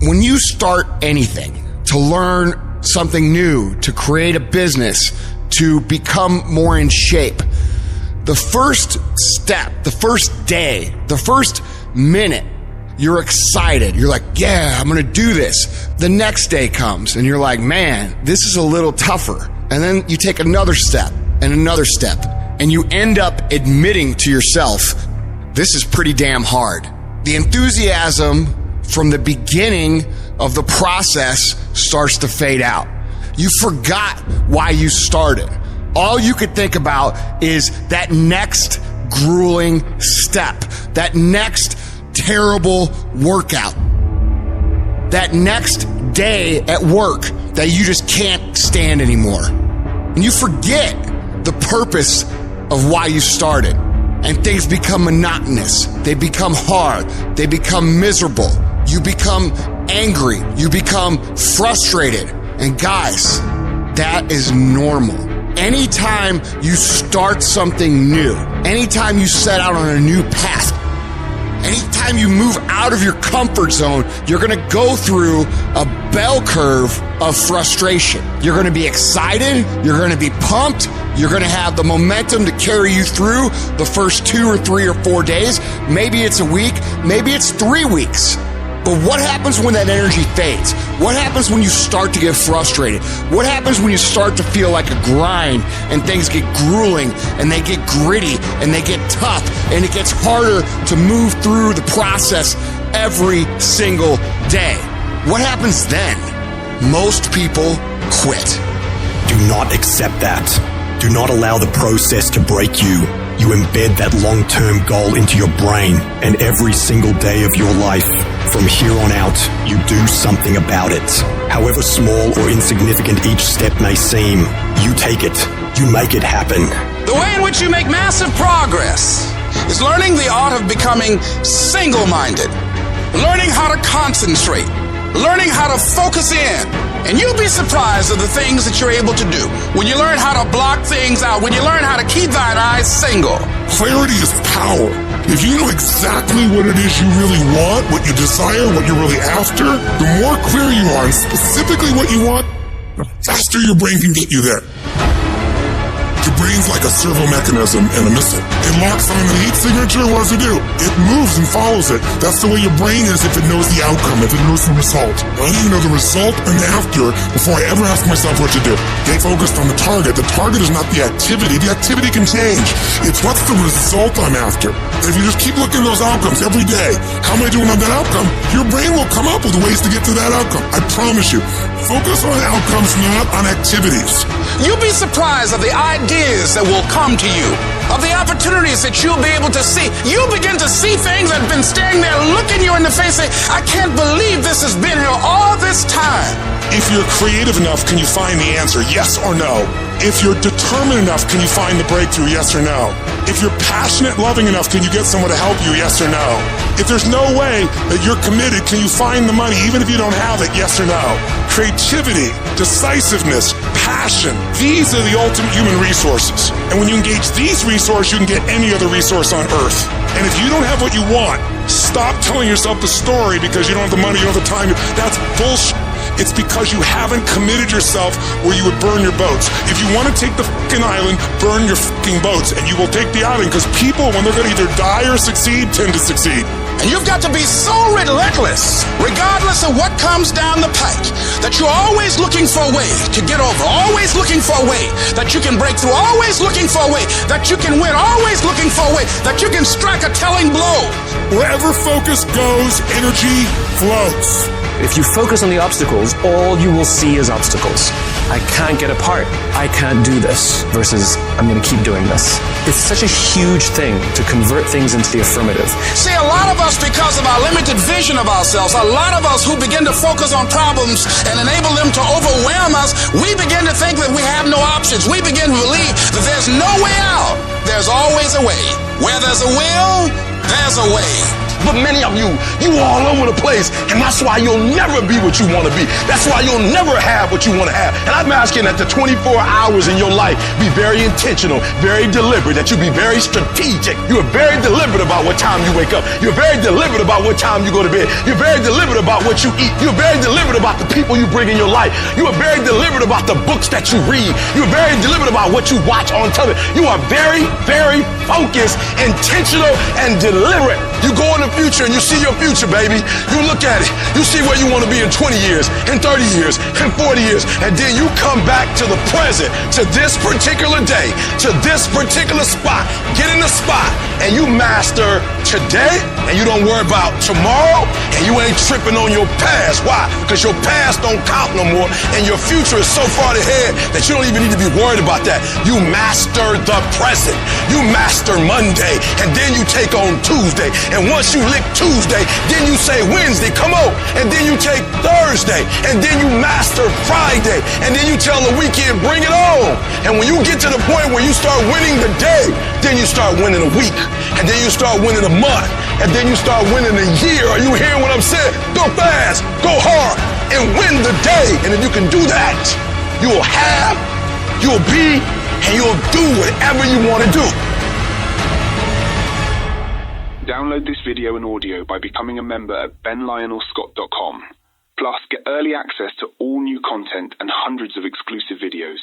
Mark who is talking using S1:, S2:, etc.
S1: When you start anything, to learn something new, to create a business, to become more in shape, the first step, the first day, the first minute, you're excited. You're like, yeah, I'm going to do this. The next day comes and you're like, man, this is a little tougher. And then you take another step and another step, and you end up admitting to yourself, this is pretty damn hard. The enthusiasm from the beginning of the process starts to fade out. You forgot why you started. All you could think about is that next grueling step, that next terrible workout, that next day at work that you just can't stand anymore. And you forget the purpose of why you started. And things become monotonous. They become hard. They become miserable. You become angry. You become frustrated. And guys, that is normal. Anytime you start something new, anytime you set out on a new path, anytime you move out of your comfort zone, you're going to go through a bell curve of frustration. You're going to be excited. You're going to be pumped. You're going to have the momentum to carry you through the first 2 or 3 or 4 days. Maybe it's a week. Maybe it's 3 weeks. But what happens when that energy fades? What happens when you start to get frustrated? What happens when you start to feel like a grind and things get grueling and they get gritty and they get tough and it gets harder to move through the process every single day? What happens then? Most people quit.
S2: Do not accept that. Do not allow the process to break you. You embed that long-term goal into your brain, and every single day of your life, from here on out, you do something about it. However small or insignificant each step may seem, you take it. You make it happen.
S3: The way in which you make massive progress is learning the art of becoming single-minded, learning how to concentrate, learning how to focus in. And you'll be surprised at the things that you're able to do when you learn how to block things out, when you learn how to keep thine eyes single.
S4: Clarity is power. If you know exactly what it is you really want, what you desire, what you're really after, the more clear you are and specifically what you want, the faster your brain can get you there. Your brain's like a servo mechanism and a missile. It locks on the heat signature. What does it do? It moves and follows it. That's the way your brain is if it knows the outcome, if it knows the result. I need to know the result and the after before I ever ask myself what to do. Get focused on the target. The target is not the activity. The activity can change. It's what's the result I'm after. If you just keep looking at those outcomes every day, how am I doing on that outcome? Your brain will come up with ways to get to that outcome. I promise you. Focus on outcomes, not on activities.
S3: You'll be surprised at the ideas that will come to you, of the opportunities that you'll be able to see. You'll begin to see things that have been staring there, looking you in the face, saying, I can't believe this has been here all this time.
S4: If you're creative enough, can you find the answer? Yes or no? If you're determined enough, can you find the breakthrough? Yes or no? If you're passionate, loving enough, can you get someone to help you? Yes or no? If there's no way that you're committed, can you find the money even if you don't have it? Yes or no? Creativity, decisiveness, passion, these are the ultimate human resources. And when you engage these resources, you can get any other resource on earth. And if you don't have what you want, stop telling yourself the story because you don't have the money, you don't have the time. That's bullshit. It's because you haven't committed yourself where you would burn your boats. If you want to take the fucking island, burn your fucking boats, and you will take the island because people, when they're going to either die or succeed, tend to succeed.
S3: And you've got to be so relentless, regardless of what comes down the pike, that you're always looking for a way to get over, always looking for a way that you can break through, always looking for a way that you can win, always looking for a way that you can strike a telling blow.
S4: Wherever focus goes, energy flows.
S5: If you focus on the obstacles, all you will see is obstacles. I can't get a part. I can't do this versus I'm going to keep doing this. It's such a huge thing to convert things into the affirmative.
S3: See, a lot of us, because of our limited vision of ourselves, a lot of us who begin to focus on problems and enable them to overwhelm us, we begin to think that we have no options. We begin to believe that there's no way out. There's always a way. Where there's a will, there's a way.
S6: But many of you all over the place, and that's why you'll never be what you want to be. That's why you'll never have what you want to have. And I'm asking that the 24 hours in your life be very intentional, very deliberate, that you be very strategic. You are very deliberate about what time you wake up. You're very deliberate about what time you go to bed. You're very deliberate about what you eat. You're very deliberate about the people you bring in your life. You are very deliberate about the books that you read. You're very deliberate about what you watch on television. You are very, very focused, intentional, and deliberate. You go in the future and you see your future, baby. You look at it. You see where you want to be in 20 years, in 30 years, in 40 years. And then you come back to the present, to this particular day, to this particular spot. Get in the spot and you master today, and you don't worry about tomorrow, and you ain't tripping on your past. Why? Because your past don't count no more, and your future is so far ahead that you don't even need to be worried about that. You master the present. You master Monday, and then you take on Tuesday. And once you lick Tuesday, then you say Wednesday, come on. And then you take Thursday, and then you master Friday, and then you tell the weekend, bring it on. And when you get to the point where you start winning the day, then you start winning a week, and then you start winning a month, and then you start winning a year. Are you hearing what I'm saying? Go fast, go hard, and win the day. And if you can do that, you will have, you'll be, and you'll do whatever you want to do.
S7: Download this video and audio by becoming a member at benlionelscott.com. Plus, get early access to all new content and hundreds of exclusive videos.